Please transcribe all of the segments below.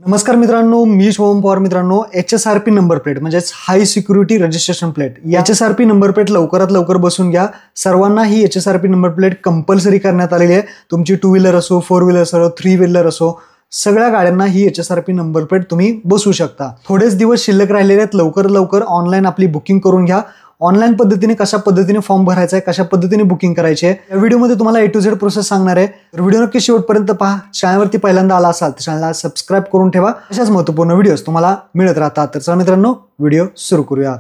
नमस्कार मित्रांनो, मी शुभम पवार. मित्रांनो, HSRP नंबर प्लेट म्हणजेच हाय security registration plate, HSRP number plate लवकरात लवकर बसून घ्या. सर्वांना ही HSRP नंबर प्लेट कंपल्सरी करण्यात आलेली आहे. तुमची 2 व्हीलर असो, 4 व्हीलर असो, 3 व्हीलर असो, सगळ्या गाड्यांना ही HSRP नंबर प्लेट तुम्ही बसवू शकता. थोडेच दिवस शिल्लक राहिलेले आहेत. लवकर लवकर ऑनलाईन आपली बुकिंग करून घ्या. ऑनलाईन पद्धतीने कशा पद्धतीने फॉर्म भरायचा आहे, कशा पद्धतीने बुकिंग करायची आहे, या व्हिडिओमध्ये तुम्हाला A to Z प्रोसेस सांगणार आहे. तर व्हिडिओ नक्की शेवटपर्यंत पहा. चॅनलवरती पहिल्यांदा आला असाल तर चॅनलला सबस्क्राईब करून ठेवा. अशाच महत्त्वपूर्ण व्हिडिओज तुम्हाला मिळत राहतात. तर चला मित्रांनो, व्हिडिओ सुरू करूयात.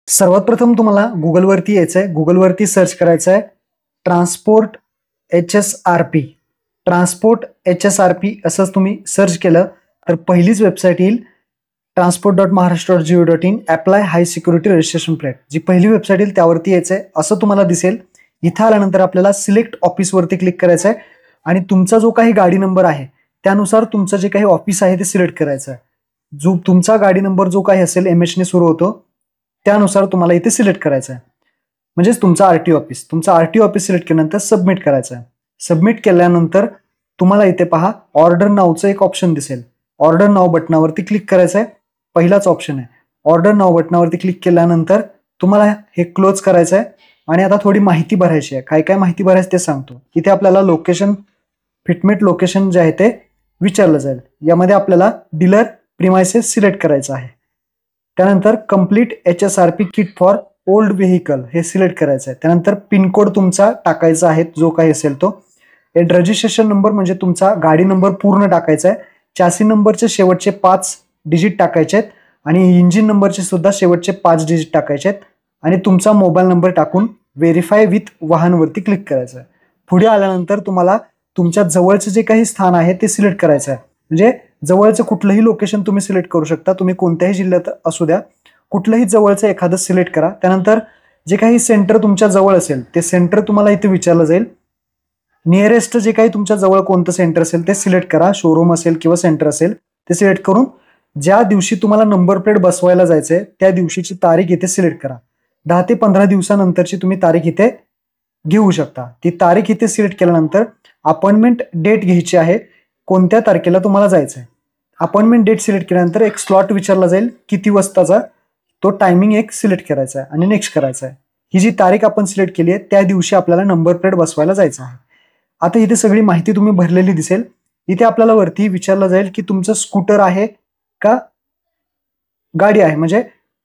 सर्वात प्रथम तुम्हाला गुगलवरती यायचं आहे. गुगलवरती सर्च करायचं आहे ट्रान्सपोर्ट HSRP. ट्रान्सपोर्ट HSRP असंच तुम्ही सर्च केलं तर पहिलीच वेबसाईट येईल, transport.maharashtra.go.in apply high security registration plate. जी पहिली वेबसाईट येईल त्यावरती यायचं आहे. असं तुम्हाला दिसेल. इथं आल्यानंतर आपल्याला सिलेक्ट ऑफिसवरती क्लिक करायचं आहे आणि तुमचा जो काही गाडी नंबर आहे त्यानुसार तुमचं जे काही ऑफिस आहे ते सिलेक्ट करायचं आहे. जो तुमचा गाडी नंबर जो काही असेल MHने सुरू होतो त्यानुसार तुम्हाला इथे सिलेक्ट करायचं आहे. म्हणजेच तुमचा RTO ऑफिस. तुमचा RTO ऑफिस सिलेक्ट केल्यानंतर सबमिट करायचं आहे. सबमिट केल्यानंतर तुम्हाला इथे पहा ऑर्डर नावचं एक ऑप्शन दिसेल. ऑर्डर नाव बटनावरती क्लिक करायचं आहे. पहिलाच ऑप्शन आहे. ऑर्डर नाव बटनावरती क्लिक केल्यानंतर तुम्हाला हे क्लोज करायचं आहे आणि आता थोडी माहिती भरायची आहे. काय काय माहिती भरायची ते सांगतो. इथे आपल्याला लोकेशन, फिटमेट लोकेशन जे आहे ते विचारलं जाईल. यामध्ये आपल्याला डीलर प्रिमायसेस सिलेक्ट करायचं आहे. त्यानंतर complete HSRP kit for old vehicle हे सिलेक्ट करायचं आहे. त्यानंतर पिनकोड तुमचा टाकायचा आहे जो काही असेल तो. रजिस्ट्रेशन नंबर म्हणजे तुमचा गाडी नंबर पूर्ण टाकायचा आहे. चॅसी नंबरचे शेवटचे 5 डिजिट टाकायचे आहेत आणि इंजिन नंबरचे सुद्धा शेवटचे 5 डिजिट टाकायचे आहेत आणि तुमचा मोबाईल नंबर टाकून व्हेरीफाय विथ वाहनवरती क्लिक करायचं आहे. पुढे आल्यानंतर तुम्हाला तुमच्या जवळचं जे काही स्थान आहे ते सिलेक्ट करायचं आहे. म्हणजे जवळचं कुठलंही लोकेशन तुम्ही सिलेक्ट करू शकता. तुम्ही कोणत्याही जिल्ह्यात असू द्या, कुठलंही जवळचं एखादं सिलेक्ट करा. त्यानंतर जे काही सेंटर तुमच्या जवळ असेल ते सेंटर तुम्हाला इथे विचारलं जाईल. नियरेस्ट जे काही तुमच्या जवळ कोणतं सेंटर असेल ते सिलेक्ट करा. शोरूम असेल किंवा सेंटर असेल ते सिलेक्ट करून ज्या दिवशी तुम्हाला नंबर प्लेट बसवायला जायचंय त्या दिवशीची तारीख इथे सिलेक्ट करा. 10 ते 15 दिवसानंतरची तुम्ही तारीख इथे घेऊ शकता. ती तारीख इथे सिलेक्ट केल्यानंतर अपॉइंटमेंट डेट घ्यायची आहे. कोणत्या तारखेला तुम्हाला जायचंय. अपॉइंटमेंट डेट सिलेक्ट केल्यानंतर एक स्लॉट विचारला जाईल किती वाजताचा, तो टायमिंग एक सिलेक्ट करायचा आहे आणि नेक्स्ट करायचा आहे. ही जी तारीख आपण सिलेक्ट केली आहे त्या दिवशी आपल्याला नंबर प्लेट बसवायला जायचं आहे. आता इथे सगळी माहिती तुम्ही भरलेली दिसेल. इथे आपल्याला वरती विचारलं जाईल की तुमचं स्कूटर आहे का गाडी आहे, म्हणजे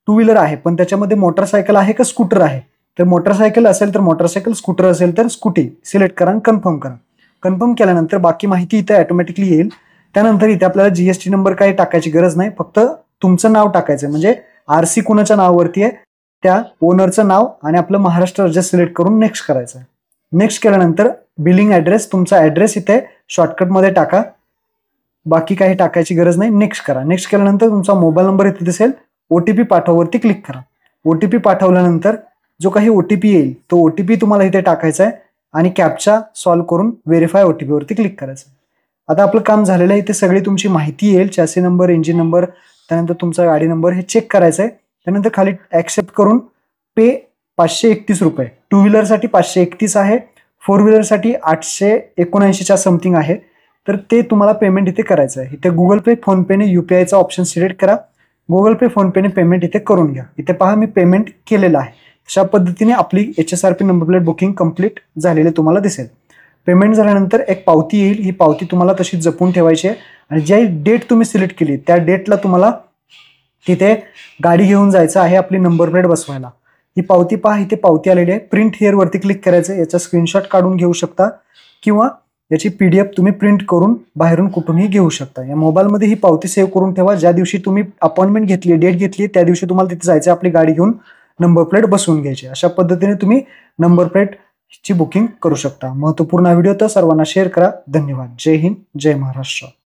2 व्हीलर आहे पण त्याच्यामध्ये मोटरसायकल आहे का स्कूटर आहे. तर मोटरसायकल असेल तर मोटरसायकल, स्कूटर असेल तर स्कूटी सिलेक्ट करा आणि कन्फर्म करा. कन्फर्म केल्यानंतर बाकी माहिती इथे ऑटोमॅटिकली येईल. त्यानंतर इथे आपल्याला GST नंबर काही टाकायची गरज नाही, फक्त तुमचं नाव टाकायचं. म्हणजे RC कुणाच्या नावावरती आहे त्या ओनरचं नाव आणि आपलं महाराष्ट्र राज्य सिलेक्ट करून नेक्स्ट करायचं आहे. नेक्स्ट केल्यानंतर बिलिंग ॲड्रेस, तुमचा ॲड्रेस इथे शॉर्टकटमध्ये टाका. बाकी काही टाकायची गरज नाही. नेक्स्ट करा. नेक्स्ट केल्यानंतर तुमचा मोबाईल नंबर इथे दिसेल. OTP पाठववरती क्लिक करा. OTP पाठवल्यानंतर जो काही OTP येईल तो OTP तुम्हाला इथे टाकायचा आहे आणि कॅप्चा सॉल्व्ह करून व्हेरीफाय OTP वरती क्लिक करायचं. आता आपलं काम झालेलं आहे. इथे सगळी तुमची माहिती येईल. चॅसी नंबर, इंजिन नंबर, त्यानंतर तुमचा गाडी नंबर हे चेक करायचं आहे. त्यानंतर खाली ॲक्सेप्ट करून पे 531 रुपये. 2 व्हीलरसाठी 531 आहे, 4 व्हीलरसाठी 879च्या समथिंग आहे. तर ते तुम्हाला पेमेंट इथे करायचं आहे. इथे गुगल पे, फोनपेने, UPIचा ऑप्शन सिलेक्ट करा. गुगल पे, फोनपेने पेमेंट इथे करून घ्या. इथे पहा मी पेमेंट केलेलं आहे. अशा पद्धतीने आपली HSRP number plate booking complete झालेली तुम्हाला दिसेल. पेमेंट झाल्यानंतर एक पावती येईल. ही पावती तुम्हाला तशी जपून ठेवायची आहे आणि ज्या डेट तुम्ही सिलेक्ट केली त्या डेटला तुम्हाला तिथे गाडी घेऊन जायचं आहे आपली नंबर प्लेट बसवायला. ही पावती पहा, इथे पावती आलेली आहे. प्रिंट हिअर वरती क्लिक करायचं. याचा स्क्रीनशॉट काढून घेऊ शकता किंवा याची PDF तुम्ही प्रिंट करून बाहेरून कुठूनही घेऊ शकता. या मोबाईलमध्ये ही पावती सेव्ह करून ठेवा. ज्या दिवशी तुम्ही अपॉइंटमेंट घेतली, डेट घेतली, त्या दिवशी तुम्हाला तिथे जायचं, आपली गाडी घेऊन नंबर प्लेट बसवून घ्यायची. अशा पद्धतीने तुम्ही नंबर प्लेटची बुकिंग करू शकता. महत्त्वपूर्ण व्हिडिओ तर सर्वांना शेअर करा. धन्यवाद. जय हिंद, जय महाराष्ट्र.